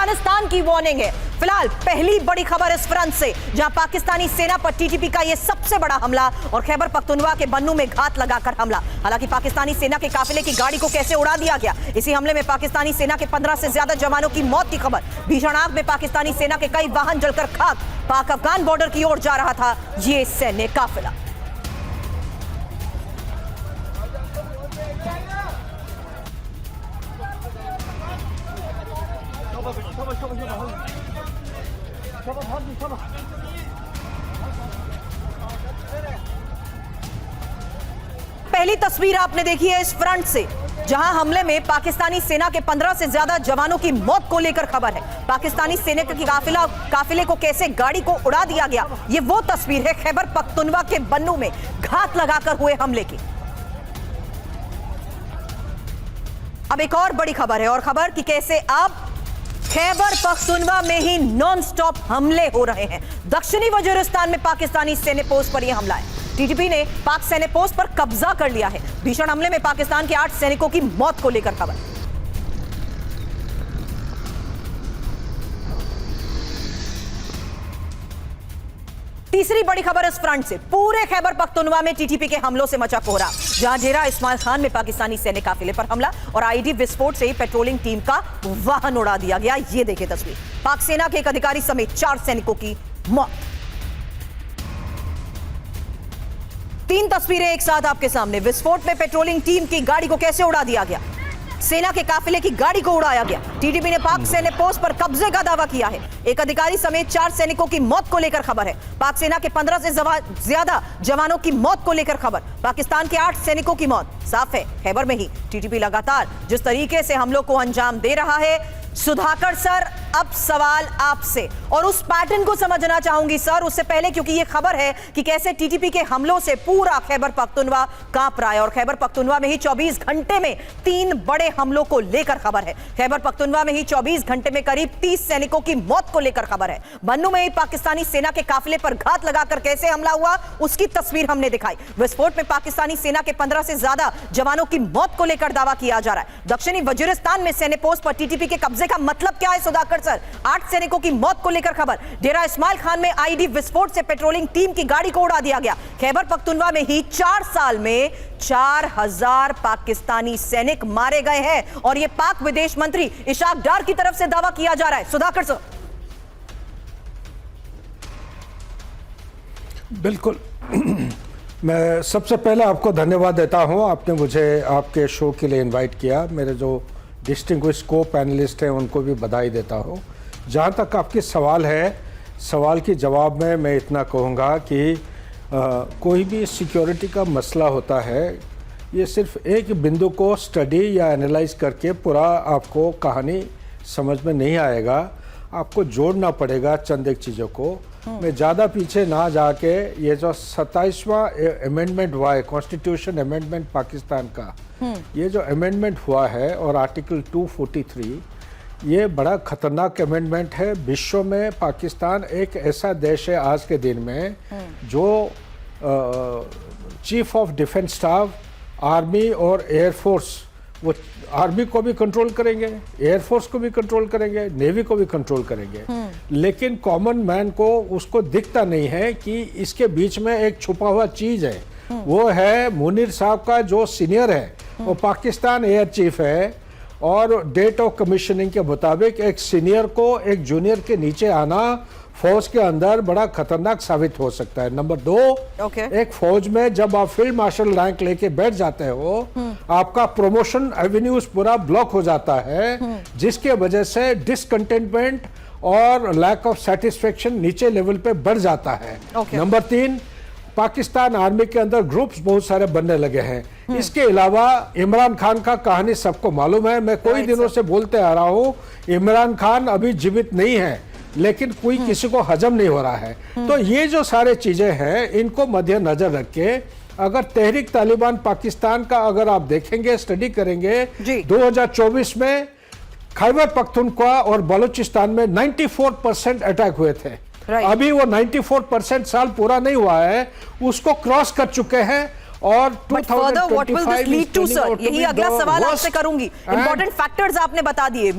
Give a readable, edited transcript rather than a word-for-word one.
अफगानिस्तान की वार्निंग है। फिलहाल पहली बड़ी खबर इस फ्रंट से, जहां पाकिस्तानी सेना पर टीटीपी का यह सबसे बड़ा हमला और खैबर पख्तूनख्वा के बन्नू में घात लगाकर हमला। हालांकि पाकिस्तानी सेना के काफिले की गाड़ी को कैसे उड़ा दिया गया, इसी हमले में पाकिस्तानी सेना के 15 से ज्यादा जवानों की मौत की खबर। भीषण आग में पाकिस्तानी सेना के कई वाहन जलकर खाक। पाक अफगान बॉर्डर की ओर जा रहा था ये सैन्य काफिला। पहली तस्वीर आपने देखी है इस फ्रंट से, जहां हमले में पाकिस्तानी सेना के 15 से ज्यादा जवानों की मौत को लेकर खबर है। पाकिस्तानी सेना के काफिले को कैसे गाड़ी को उड़ा दिया गया, ये वो तस्वीर है खैबर पख्तूनख्वा के बन्नू में घात लगाकर हुए हमले की। अब एक और बड़ी खबर है, और खबर कि कैसे अब खैबर पख्तूनख्वा में ही नॉन स्टॉप हमले हो रहे हैं। दक्षिणी वजीरिस्तान में पाकिस्तानी सैन्य पोस्ट पर यह हमला है। टीटीपी ने पाक सैन्य पोस्ट पर कब्जा कर लिया है। भीषण हमले में पाकिस्तान के 8 सैनिकों की मौत को लेकर खबर। तीसरी बड़ी खबर इस फ्रंट से, पूरे खैबर पख्तूनख्वा में टीटीपी के हमलों से मचा कोहरा। जहां डेरा इस्माइल खान में पाकिस्तानी सैन्य काफिले पर हमला और आईडी विस्फोट से पेट्रोलिंग टीम का वाहन उड़ा दिया गया। ये देखिए तस्वीर, पाक सेना के एक अधिकारी समेत 4 सैनिकों की मौत। 3 तस्वीरें एक साथ आपके सामने। विस्फोट में पेट्रोलिंग टीम की गाड़ी को कैसे उड़ा दिया गया, सेना के काफिले की गाड़ी को उड़ाया गया। टीटीपी ने पाक सैन्य पोस्ट पर कब्जे का दावा किया है। एक अधिकारी समेत 4 सैनिकों की मौत को लेकर खबर है। पाक सेना के 15 से ज्यादा जवानों की मौत को लेकर खबर। पाकिस्तान के 8 सैनिकों की मौत। साफ है, खैबर में ही टीटीपी लगातार जिस तरीके से हमलों को अंजाम दे रहा है। सुधाकर सर, अब सवाल आपसे, और उस पैटर्न को समझना चाहूंगी सर उससे पहले, क्योंकि यह खबर है कि कैसे टीटीपी के हमलों से पूरा खैबर पख्तूनख्वा कांप रहा है। और खैबर पख्तूनख्वा में ही 24 घंटे में 3 बड़े हमलों को लेकर खबर है। खैबर पख्तूनख्वा में ही 24 घंटे में करीब 30 सैनिकों की मौत को लेकर खबर है। बन्नू में ही पाकिस्तानी सेना के काफिले पर घात लगाकर कैसे हमला हुआ, उसकी तस्वीर हमने दिखाई। विस्फोट में पाकिस्तानी सेना के 15 से ज्यादा जवानों की मौत को लेकर दावा किया जा रहा है। दक्षिणी वजीरिस्तान में सैन्य पोस्ट पर टीटीपी के कब्जे का मतलब क्या है सुधाकर सर? 8 सैनिकों की मौत को लेकर खबर। डेरा इस्माइल खान में आईडी विस्फोट से पेट्रोलिंग टीम की गाड़ी को उड़ा दिया गया। खैबर पख्तूनख्वा में ही 4 साल में 4000 पाकिस्तानी सैनिक मारे गए हैं, और यह पाक विदेश मंत्री इशाक डार की तरफ से दावा किया जा रहा है। सुधाकर सर। बिल्कुल। मैं सबसे पहले आपको धन्यवाद देता हूं, आपने मुझे आपके शो के लिए इनवाइट किया। मेरे जो डिस्टिंग्विश्ड को पैनलिस्ट हैं उनको भी बधाई देता हूं। जहां तक आपकी सवाल है, सवाल के जवाब में मैं इतना कहूँगा कि कोई भी सिक्योरिटी का मसला होता है, ये सिर्फ एक बिंदु को स्टडी या एनालाइज करके पूरा आपको कहानी समझ में नहीं आएगा। आपको जोड़ना पड़ेगा चंद एक चीज़ों को। मैं ज़्यादा पीछे ना जाके, ये जो 27वां अमेंडमेंट हुआ है, कॉन्स्टिट्यूशन अमेंडमेंट पाकिस्तान का, ये जो अमेंडमेंट हुआ है और आर्टिकल 243, ये बड़ा खतरनाक अमेंडमेंट है। विश्व में पाकिस्तान एक ऐसा देश है आज के दिन में जो chief of defence staff, army और एयरफोर्स, वो आर्मी को भी कंट्रोल करेंगे, एयरफोर्स को भी कंट्रोल करेंगे, नेवी को भी कंट्रोल करेंगे। लेकिन कॉमन मैन को उसको दिखता नहीं है कि इसके बीच में एक छुपा हुआ चीज़ है। वो है मुनीर साहब का जो सीनियर है, वो पाकिस्तान एयर चीफ है, और डेट ऑफ कमीशनिंग के मुताबिक एक सीनियर को एक जूनियर के नीचे आना फौज के अंदर बड़ा खतरनाक साबित हो सकता है। नंबर 2, एक फौज में जब आप फील्ड मार्शल रैंक लेके बैठ जाते हो, आपका प्रमोशन एवेन्यूज पूरा ब्लॉक हो जाता है, जिसके वजह से डिसकंटेंटमेंट और लैक ऑफ सेटिस्फेक्शन नीचे लेवल पे बढ़ जाता है। नंबर 3, पाकिस्तान आर्मी के अंदर ग्रुप्स बहुत सारे बनने लगे हैं। इसके अलावा इमरान खान का कहानी सबको मालूम है। मैं कोई दिनों से बोलते आ रहा हूँ, इमरान खान अभी जीवित नहीं है, लेकिन कोई किसी को हजम नहीं हो रहा है। तो ये जो सारे चीजें हैं, इनको मद्देनजर रख के अगर तहरीक तालिबान पाकिस्तान का अगर आप देखेंगे, स्टडी करेंगे, 2024 में खैबर पख्तूनख्वा और बलूचिस्तान में 94% अटैक हुए थे। अभी वो 94% साल पूरा नहीं हुआ है, उसको क्रॉस कर चुके हैं। और 2025 यही अगला सवाल आपसे करूंगी। इंपॉर्टेंट फैक्टर्स आपने बता दिए।